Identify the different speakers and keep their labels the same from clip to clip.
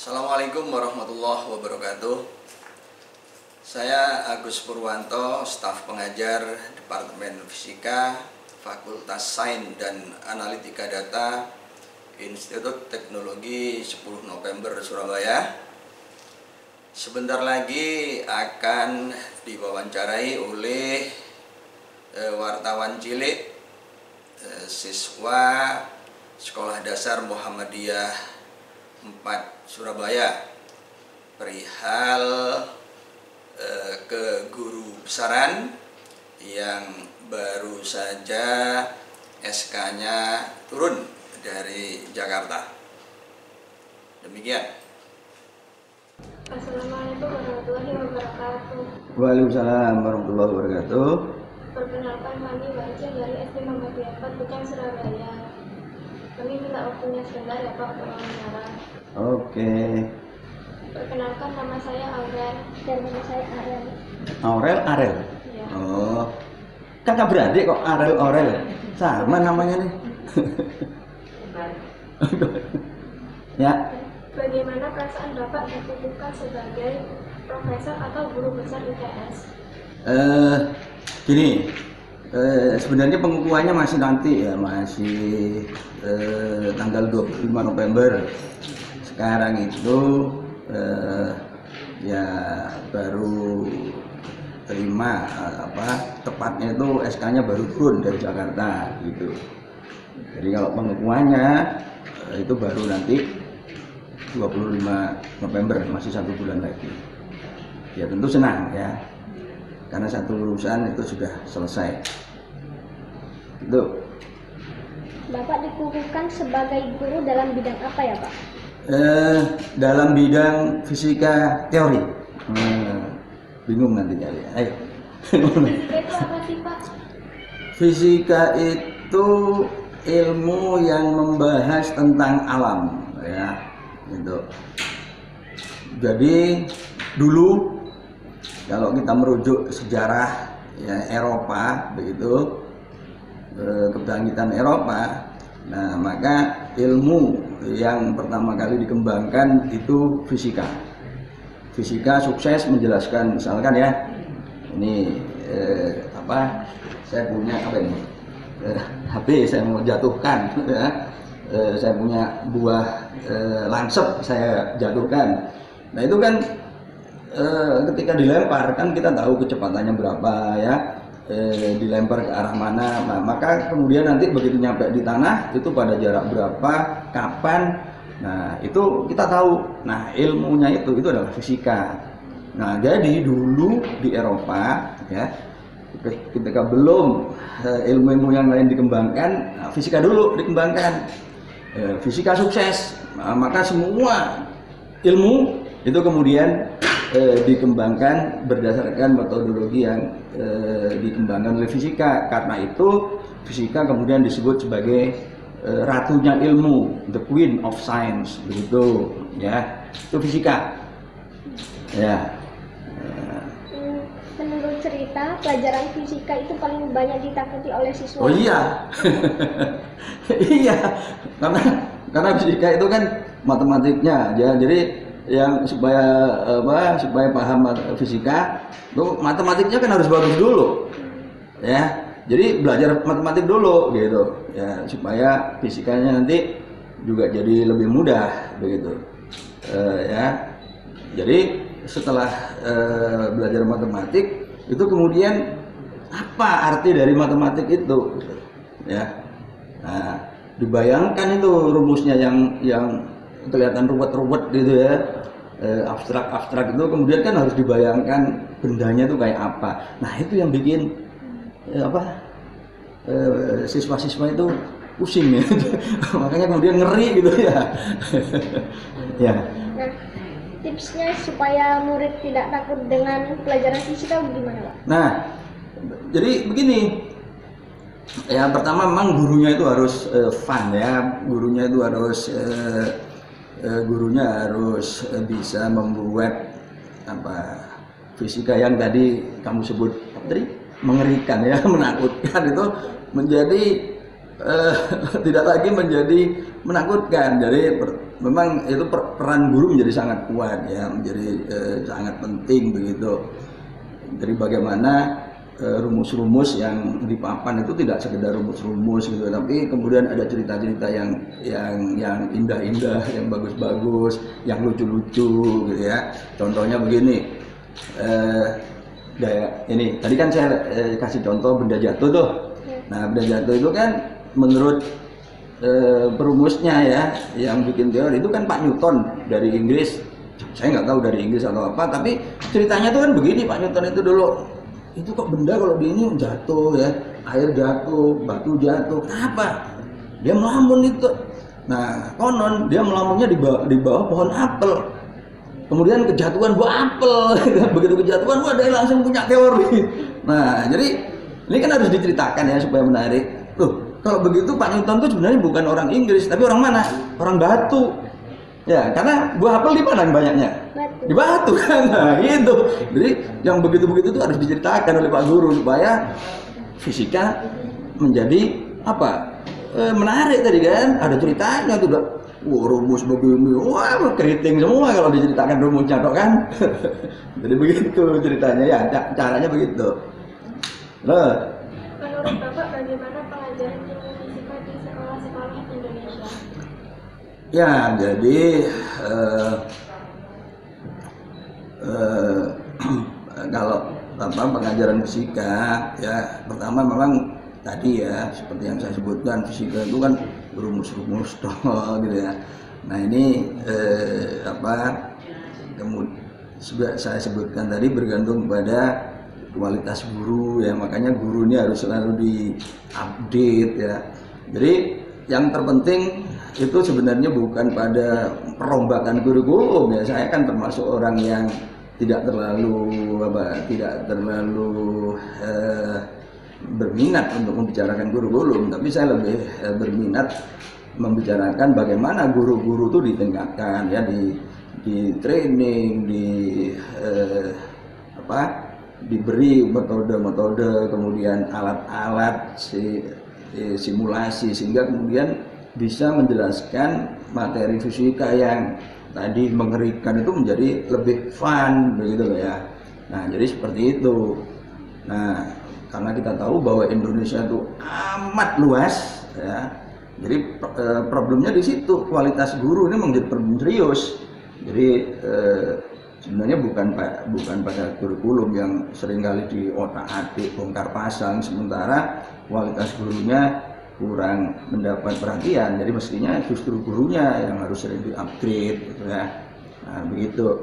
Speaker 1: Assalamualaikum warahmatullahi wabarakatuh. Saya Agus Purwanto, staf pengajar Departemen Fisika, Fakultas Sains dan Analitika Data, Institut Teknologi 10 November Surabaya. Sebentar lagi akan diwawancarai oleh wartawan cilik, siswa Sekolah Dasar Muhammadiyah 4 Surabaya, perihal ke guru besaran yang baru saja SK-nya turun dari Jakarta. Demikian.
Speaker 2: Assalamualaikum warahmatullahi wabarakatuh.
Speaker 1: Waalaikumsalam warahmatullahi wabarakatuh.
Speaker 2: Perkenalkan, kami Wajah dari SD Muhammadiyah 4 Pucang, Surabaya. Kami minta waktunya sebentar ya Pak untuk wawancara.
Speaker 1: Oke.
Speaker 2: Perkenalkan, nama saya Aurel. Dan nama saya Arel.
Speaker 1: Arel.
Speaker 2: Ya.
Speaker 1: Oh, kakak beradik kok Arel. Sama namanya nih. Ya.
Speaker 2: Bagaimana perasaan Bapak dikukuhkan sebagai profesor atau guru besar IPS?
Speaker 1: Gini, sebenarnya pengukuhannya masih nanti ya, masih tanggal 25 November. Sekarang itu ya baru terima tepatnya itu SK-nya baru turun dari Jakarta gitu. Jadi kalau pengukuhannya itu baru nanti 25 November, masih 1 bulan lagi. Ya tentu senang ya, karena satu urusan itu sudah selesai. Itu.
Speaker 2: Bapak dikukuhkan sebagai guru dalam bidang apa ya Pak?
Speaker 1: Dalam bidang fisika teori. Bingung nanti cari. Ayo.
Speaker 2: Fisika itu apa sih Pak?
Speaker 1: Fisika itu ilmu yang membahas tentang alam ya. Gitu. Jadi dulu kalau kita merujuk sejarah ya, Eropa begitu, kebangkitan Eropa, nah maka ilmu yang pertama kali dikembangkan itu fisika. Fisika sukses menjelaskan, misalkan ya, ini saya punya HP saya mau jatuhkan ya. Saya punya buah lancep saya jatuhkan. Nah itu kan ketika dilempar kan kita tahu kecepatannya berapa ya, dilempar ke arah mana. Nah, maka kemudian nanti begitu nyampe di tanah itu pada jarak berapa, kapan. Nah itu kita tahu. Nah ilmunya itu adalah fisika. Nah jadi dulu di Eropa ya, ketika belum ilmu-ilmu yang lain dikembangkan, nah, fisika dulu dikembangkan. Fisika sukses, nah, maka semua ilmu itu kemudian dikembangkan berdasarkan metodologi yang dikembangkan oleh fisika. Karena itu fisika kemudian disebut sebagai ratunya ilmu, the queen of science, begitu ya. Itu fisika ya.
Speaker 2: Menurut cerita, pelajaran fisika itu paling banyak ditakuti oleh siswa.
Speaker 1: Oh iya. Iya, karena fisika itu kan matematiknya ya. Jadi yang supaya paham fisika itu matematiknya kan harus bagus dulu ya. Jadi belajar matematik dulu gitu ya, supaya fisikanya nanti juga jadi lebih mudah begitu ya. Jadi setelah belajar matematik itu kemudian apa arti dari matematik itu ya. Nah, dibayangkan itu rumusnya yang kelihatan ruwet-ruwet gitu ya, abstrak-abstrak itu kemudian kan harus dibayangkan bendanya itu kayak apa. Nah itu yang bikin siswa-siswa itu pusing ya. Makanya kemudian ngeri gitu ya. Ya.
Speaker 2: Nah, tipsnya supaya murid tidak takut dengan pelajaran fisika bagaimana Pak?
Speaker 1: Nah, jadi begini. Ya pertama memang gurunya itu harus fun ya. Gurunya itu harus bisa membuat fisika yang tadi kamu sebut tadi mengerikan ya, menakutkan itu menjadi tidak lagi menjadi menakutkan. Jadi memang itu peran guru menjadi sangat kuat ya, menjadi sangat penting begitu. Jadi bagaimana rumus-rumus yang dipapan itu tidak sekedar rumus-rumus gitu, tapi kemudian ada cerita-cerita yang indah-indah, yang bagus-bagus, yang lucu-lucu gitu ya. Contohnya begini, ini tadi kan saya kasih contoh benda jatuh tuh. Nah, benda jatuh itu kan menurut perumusnya ya, yang bikin teori itu kan Pak Newton dari Inggris. Saya nggak tahu dari Inggris atau apa, tapi ceritanya tuh kan begini, Pak Newton itu dulu, itu kok benda kalau di ini jatuh ya, air jatuh, batu jatuh, kenapa? Dia melamun itu. Nah, konon dia melamunnya di bawah pohon apel. Kemudian kejatuhan buah apel, begitu kejatuhan, wah dia langsung punya teori. Nah, jadi ini kan harus diceritakan ya supaya menarik. Loh, kalau begitu Pak Newton itu sebenarnya bukan orang Inggris, tapi orang mana? Orang Batu. Ya, karena buah apel di mana banyaknya?
Speaker 2: Batu.
Speaker 1: Di Batu kan. Nah, gitu. Jadi yang begitu-begitu itu harus diceritakan oleh Pak Guru supaya fisika menjadi apa? Menarik tadi kan. Ada ceritanya tuh, wah rumus begini, wah keriting semua kalau diceritakan rumusnya toh kan. Jadi begitu ceritanya ya, caranya begitu. Nah,
Speaker 2: Menurut Bapak bagaimana pengajaran ilmu fisika di sekolah-sekolah Indonesia?
Speaker 1: ya jadi kalau pengajaran fisika ya, pertama memang tadi ya seperti yang saya sebutkan, fisika itu kan rumus-rumus toh gitu ya. Nah ini kemudian sudah saya sebutkan tadi bergantung pada kualitas guru ya, makanya guru ini harus selalu diupdate ya. Jadi yang terpenting itu sebenarnya bukan pada perombakan kurikulum ya. Saya kan termasuk orang yang tidak terlalu berminat untuk membicarakan kurikulum, tapi saya lebih berminat membicarakan bagaimana guru-guru itu ditingkatkan ya, di training, diberi metode-metode, kemudian alat-alat simulasi, sehingga kemudian bisa menjelaskan materi fisika yang tadi mengerikan itu menjadi lebih fun begitu loh ya. Nah, jadi seperti itu. Nah, karena kita tahu bahwa Indonesia itu amat luas ya. Jadi problemnya di situ, kualitas guru ini menjadi problem serius. Jadi sebenarnya bukan pada kurikulum yang seringkali diotak-atik, bongkar pasang, sementara kualitas gurunya kurang mendapat perhatian. Jadi mestinya justru gurunya yang harus sering di-upgrade gitu ya. Nah, begitu.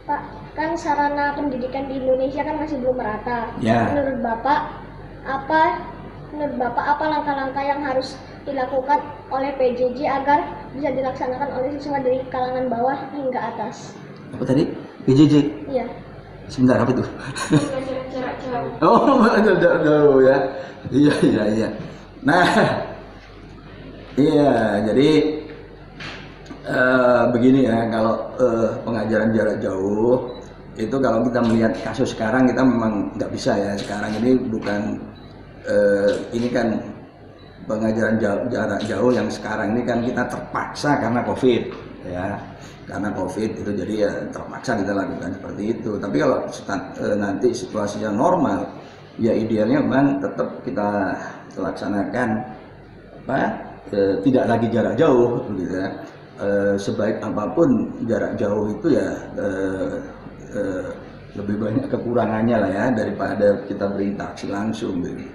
Speaker 3: Pak, kan sarana pendidikan di Indonesia kan masih belum merata.
Speaker 1: Ya.
Speaker 3: Menurut Bapak apa langkah-langkah yang harus dilakukan oleh PJJ agar bisa dilaksanakan oleh siswa dari kalangan bawah hingga atas?
Speaker 1: Apa tadi? PJJ?
Speaker 3: Iya.
Speaker 1: Sebentar, apa itu?
Speaker 2: Pembelajaran jarak jauh.
Speaker 1: Oh, jarak jauh ya. Iya. Nah, iya, jadi begini ya, kalau pengajaran jarak jauh itu kalau kita melihat kasus sekarang kita memang nggak bisa ya. Sekarang ini bukan ini kan pengajaran jarak jauh yang sekarang ini kan kita terpaksa karena COVID ya. Karena COVID itu jadi ya terpaksa kita lakukan seperti itu. Tapi kalau nanti situasinya normal, ya idealnya memang tetap kita laksanakan tidak lagi jarak jauh, gitu ya. Sebaik apapun jarak jauh itu ya lebih banyak kekurangannya lah ya daripada kita berinteraksi langsung. Gitu.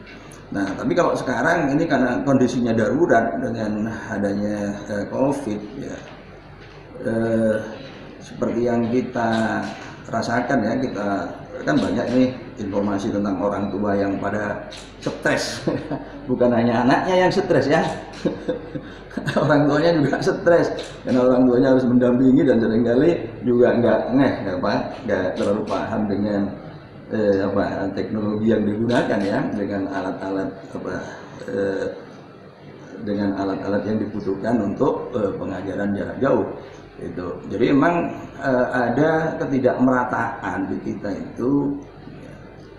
Speaker 1: Nah, tapi kalau sekarang ini karena kondisinya darurat dengan adanya COVID ya. Seperti yang kita rasakan ya, kita kan banyak nih informasi tentang orang tua yang pada stres. Bukan hanya anaknya yang stres ya, orang tuanya juga stres karena orang tuanya harus mendampingi dan seringkali juga nggak terlalu paham dengan teknologi yang digunakan ya, dengan alat-alat yang dibutuhkan untuk pengajaran jarak jauh. Itu. Jadi memang ada ketidakmerataan di kita itu,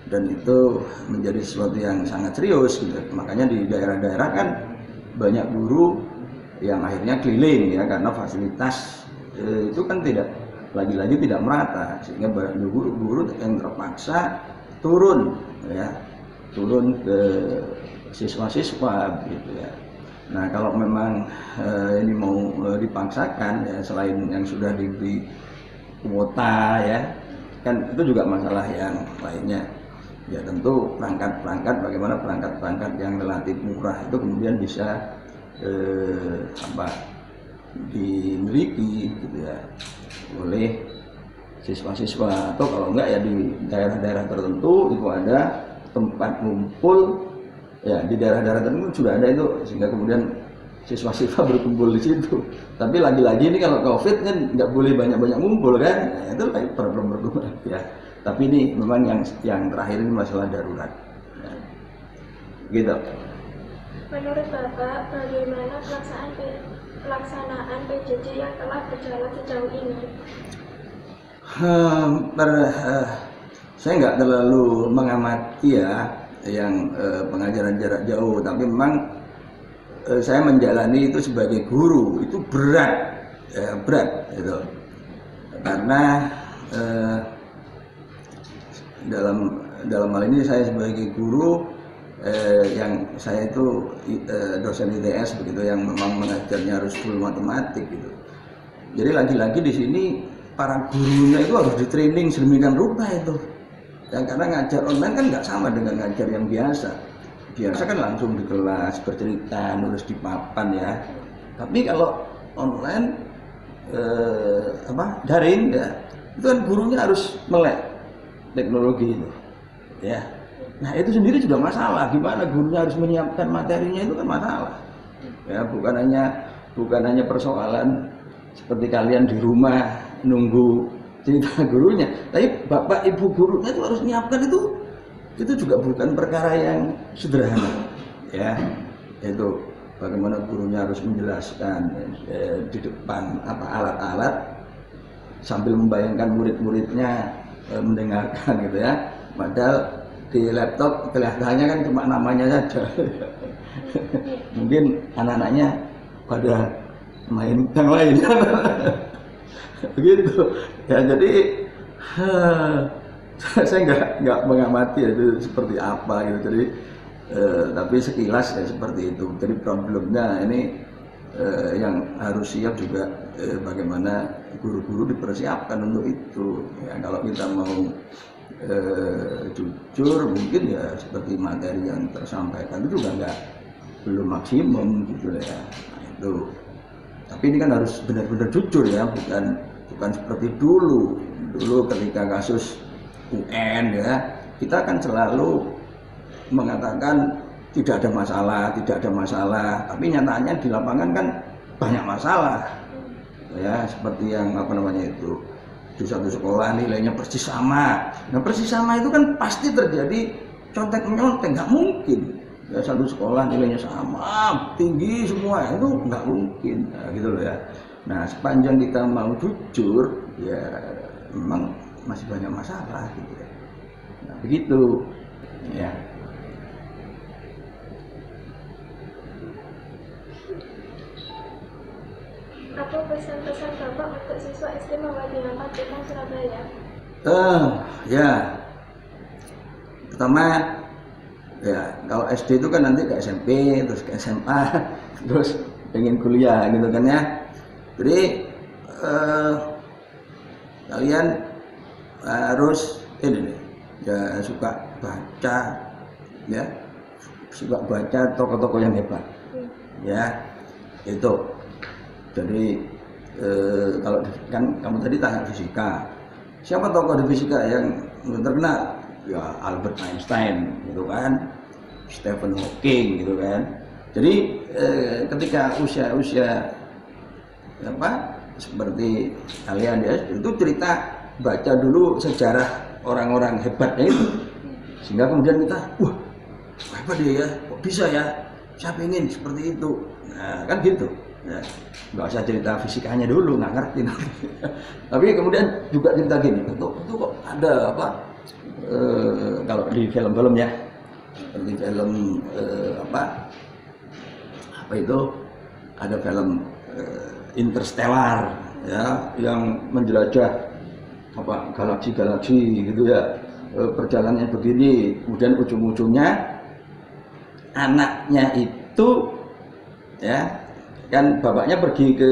Speaker 1: dan itu menjadi sesuatu yang sangat serius gitu. Makanya di daerah-daerah kan banyak guru yang akhirnya keliling ya, karena fasilitas itu kan tidak lagi-lagi tidak merata, sehingga banyak guru-guru yang terpaksa turun ya, turun ke siswa-siswa gitu ya. Nah kalau memang ini mau dipaksakan ya, selain yang sudah diberi kuota ya, kan itu juga masalah yang lainnya. Ya tentu perangkat-perangkat, bagaimana perangkat-perangkat yang relatif murah itu kemudian bisa dimiliki gitu ya oleh siswa-siswa, atau kalau enggak ya di daerah-daerah tertentu itu ada tempat ngumpul ya, di daerah-daerah tertentu sudah ada itu, sehingga kemudian siswa-siswa berkumpul di situ. Tapi lagi-lagi ini kalau COVID kan nggak boleh banyak-banyak ngumpul kan, nah, itu problem ya. Tapi ini memang yang terakhir ini masalah darurat ya. Gitu.
Speaker 2: Menurut Bapak, bagaimana pelaksanaan PJJ yang telah berjalan sejauh ini?
Speaker 1: Saya nggak terlalu mengamati ya yang pengajaran jarak jauh, tapi memang saya menjalani itu sebagai guru itu berat, ya, berat itu, karena dalam hal ini saya sebagai guru yang saya itu dosen ITS begitu, yang memang mengajarnya harus full matematik gitu. Jadi lagi-lagi di sini para gurunya itu harus di training sedemikian rupa itu. Ya, karena ngajar online kan nggak sama dengan ngajar yang biasa. Biasa kan langsung di kelas bercerita, nulis di papan ya. Tapi kalau online daring ya, itu kan gurunya harus melek teknologi itu. Ya. Nah itu sendiri sudah masalah. Gimana gurunya harus menyiapkan materinya itu kan masalah. Ya bukan hanya persoalan seperti kalian di rumah nunggu cerita gurunya, tapi bapak ibu gurunya itu harus menyiapkan itu juga bukan perkara yang sederhana. Ya itu bagaimana gurunya harus menjelaskan di depan alat-alat sambil membayangkan murid-muridnya mendengarkan gitu ya. Padahal di laptop kelihatannya kan cuma namanya saja. Mungkin anak-anaknya pada main yang lain. Begitu. Ya jadi saya nggak mengamati itu seperti apa gitu. Jadi tapi sekilas ya seperti itu. Jadi problemnya ini yang harus siap juga bagaimana guru-guru dipersiapkan untuk itu. Ya, kalau kita mau jujur mungkin ya seperti materi yang tersampaikan itu juga belum maksimum gitu ya. Nah, itu. Tapi ini kan harus benar-benar jujur ya, bukan seperti dulu ketika kasus UN ya, kita kan selalu mengatakan tidak ada masalah, tapi nyatanya di lapangan kan banyak masalah ya, seperti yang itu di satu sekolah nilainya persis sama. Nah persis sama itu kan pasti terjadi contek menyontek, nggak mungkin ya satu sekolah nilainya sama tinggi semua, itu nggak mungkin. Nah, gitu loh ya. Nah sepanjang kita mau jujur ya memang masih banyak masalah gitu ya. Nah begitu ya.
Speaker 2: Apa pesan-pesan Bapak untuk siswa SD Muhammadiyah 4 Kupang Surabaya?
Speaker 1: Ya, pertama ya kalau SD itu kan nanti ke SMP, terus ke SMA, terus pengen kuliah gitu kan ya. Jadi kalian harus ini nih, ya suka baca ya, suka baca tokoh-tokoh yang hebat ya itu. Jadi kalau kan kamu tadi tanya fisika, siapa tokoh di fisika yang terkenal? Ya Albert Einstein gitu kan, Stephen Hawking gitu kan. Jadi ketika usia seperti kalian ya, itu cerita, baca dulu sejarah orang-orang hebatnya itu, sehingga kemudian kita wah hebat dia ya, kok bisa ya, saya pengen seperti itu. Nah kan gitu ya, nggak usah cerita fisikanya dulu, nggak ngerti nanti. Tapi kemudian juga cerita gini, itu kok ada kalau di film-film ya, seperti film apa itu, ada film Interstellar ya, yang menjelajah apa galaksi-galaksi gitu ya, perjalanannya begini, kemudian ujung-ujungnya anaknya itu ya kan, bapaknya pergi ke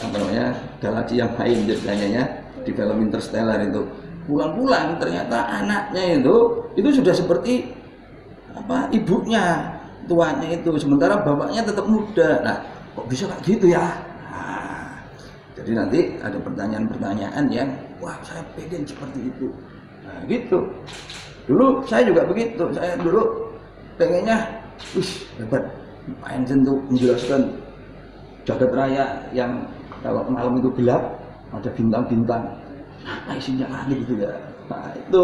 Speaker 1: apa namanya, galaksi yang lain ceritanya ya, di film Interstellar itu. Pulang-pulang ternyata anaknya itu sudah seperti apa ibunya, tuanya itu, sementara bapaknya tetap muda. Nah, kok bisa kayak gitu ya? Nah, jadi nanti ada pertanyaan-pertanyaan yang wah, saya pengen seperti itu. Nah, gitu. Dulu saya juga begitu. Saya dulu pengennya, hebat. Pak Einstein tuh menjelaskan jagat raya yang kalau malam itu gelap, ada bintang-bintang. Apa isinya langit gitu ya? Nah, itu.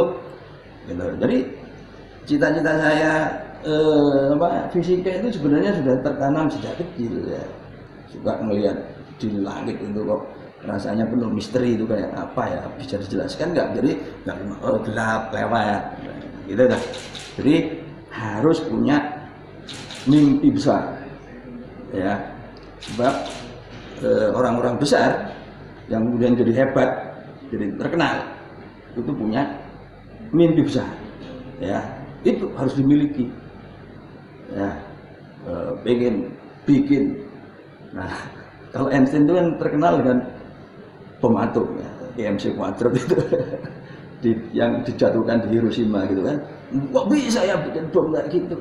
Speaker 1: Gitu. Jadi cita-cita saya fisika itu sebenarnya sudah tertanam sejak kecil ya. Suka melihat di langit itu kok rasanya penuh misteri, itu kayak apa ya, bisa dijelaskan nggak? Jadi nggak gelap lewat gitu dah. Jadi harus punya mimpi besar ya, sebab orang-orang besar yang kemudian jadi hebat, jadi terkenal, itu punya mimpi besar ya, itu harus dimiliki ya, pengen bikin. Nah, kalau Einstein itu kan terkenal dengan bom atom ya, EMC kuadrat itu yang dijatuhkan di Hiroshima gitu kan. Kok bisa ya bikin bom kayak gitu?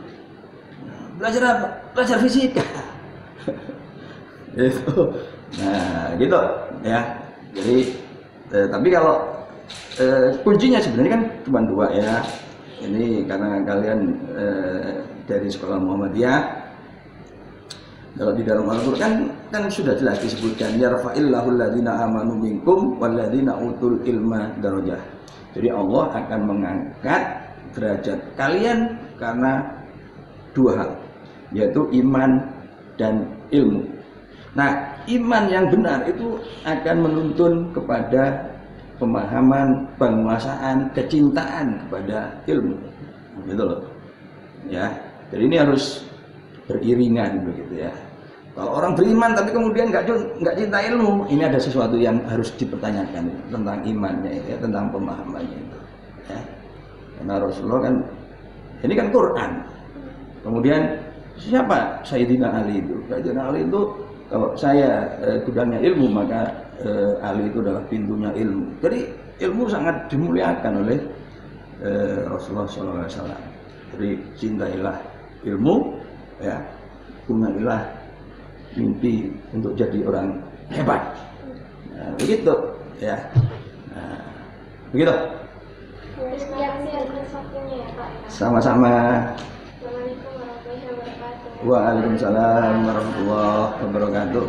Speaker 1: Belajar apa? Belajar fisika. Itu. Nah, gitu ya. Jadi tapi kalau kuncinya sebenarnya kan cuma dua ya. Ini karena kalian dari sekolah Muhammadiyah. Kalau di dalam Al-Qur'an kan sudah jelas disebutkan yarfa'illahu alladziina aamanu minkum walladziina utul ilma darajah. Jadi Allah akan mengangkat derajat kalian karena dua hal, yaitu iman dan ilmu. Nah, iman yang benar itu akan menuntun kepada pemahaman, penguasaan, kecintaan kepada ilmu, gitu loh. Ya, jadi ini harus beriringan begitu ya. Kalau orang beriman tapi kemudian nggak cinta ilmu, ini ada sesuatu yang harus dipertanyakan tentang imannya, ya, tentang pemahamannya itu. Ya. Karena Rasulullah kan, ini kan Quran. Kemudian siapa Sayyidina Ali itu? Sayyidina Ali itu kalau saya gudangnya ilmu, maka Ali itu adalah pintunya ilmu. Jadi ilmu sangat dimuliakan oleh Rasulullah SAW. Jadi cintailah ilmu, ya, punyalah mimpi untuk jadi orang hebat. Nah, begitu, ya. Nah, begitu.
Speaker 2: Terima kasih atas waktunya ya Pak.
Speaker 1: Sama-sama.
Speaker 2: Assalamualaikum warahmatullahi wabarakatuh.
Speaker 1: Waalaikumsalam warahmatullahi wabarakatuh.